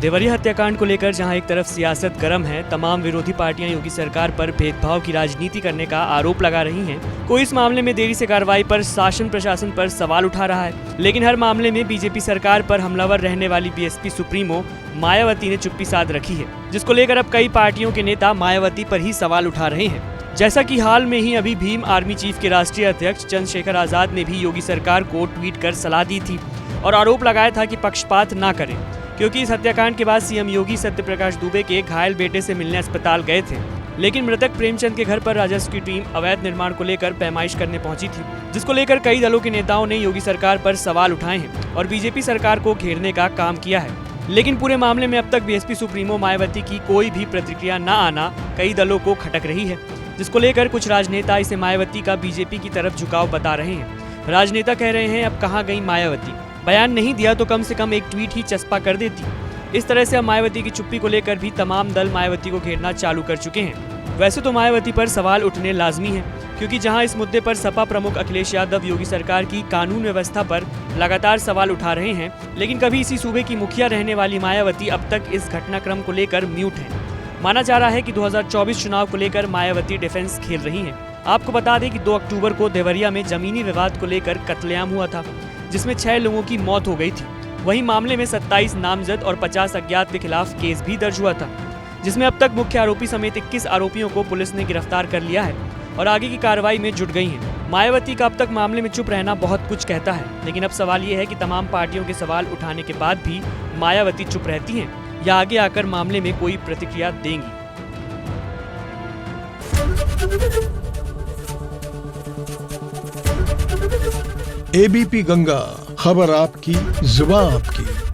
देवरिया हत्याकांड को लेकर जहां एक तरफ सियासत गर्म है, तमाम विरोधी पार्टियां योगी सरकार पर भेदभाव की राजनीति करने का आरोप लगा रही हैं। कोई इस मामले में देरी से कार्रवाई पर शासन प्रशासन पर सवाल उठा रहा है, लेकिन हर मामले में बीजेपी सरकार पर हमलावर रहने वाली बीएसपी सुप्रीमो मायावती ने चुप्पी साध रखी है, जिसको लेकर अब कई पार्टियों के नेता मायावती पर ही सवाल उठा रहे हैं। जैसा कि हाल में ही अभी भीम आर्मी चीफ के राष्ट्रीय अध्यक्ष चंद्रशेखर आजाद ने भी योगी सरकार को ट्वीट कर सलाह दी थी और आरोप लगाया था कि पक्षपात न करें, क्योंकि इस हत्याकांड के बाद सीएम योगी सत्यप्रकाश दुबे के घायल बेटे से मिलने अस्पताल गए थे, लेकिन मृतक प्रेमचंद के घर पर राजस्व की टीम अवैध निर्माण को लेकर पैमाइश करने पहुंची थी, जिसको लेकर कई दलों के नेताओं ने योगी सरकार पर सवाल उठाए हैं और बीजेपी सरकार को घेरने का काम किया है। लेकिन पूरे मामले में अब तक बीएसपी सुप्रीमो मायावती की कोई भी प्रतिक्रिया न आना कई दलों को खटक रही है, जिसको लेकर कुछ राजनेता इसे मायावती का बीजेपी की तरफ झुकाव बता रहे हैं। राजनेता कह रहे हैं, अब कहाँ गई मायावती, बयान नहीं दिया तो कम से कम एक ट्वीट ही चस्पा कर देती। इस तरह से अब मायावती की चुप्पी को लेकर भी तमाम दल मायावती को घेरना चालू कर चुके हैं। वैसे तो मायावती पर सवाल उठने लाजमी है, क्योंकि जहां इस मुद्दे पर सपा प्रमुख अखिलेश यादव योगी सरकार की कानून व्यवस्था पर लगातार सवाल उठा रहे हैं, लेकिन कभी इसी सूबे की मुखिया रहने वाली मायावती अब तक इस घटनाक्रम को लेकर म्यूट है। माना जा रहा है कि 2024 चुनाव को लेकर मायावती डिफेंस खेल रही हैं। आपको बता दें कि 2 अक्टूबर को देवरिया में जमीनी विवाद को लेकर कत्लेआम हुआ था, जिसमें 6 लोगों की मौत हो गई थी। वहीं मामले में 27 नामजद और 50 अज्ञात के खिलाफ केस भी दर्ज हुआ था, जिसमें अब तक मुख्य आरोपी समेत 21 आरोपियों को पुलिस ने गिरफ्तार कर लिया है और आगे की कार्रवाई में जुट गई है। मायावती का अब तक मामले में चुप रहना बहुत कुछ कहता है, लेकिन अब सवाल ये है कि तमाम पार्टियों के सवाल उठाने के बाद भी मायावती चुप रहती हैं या आगे आकर मामले में कोई प्रतिक्रिया देंगी। एबीपी गंगा, खबर आपकी, जुबान आपकी।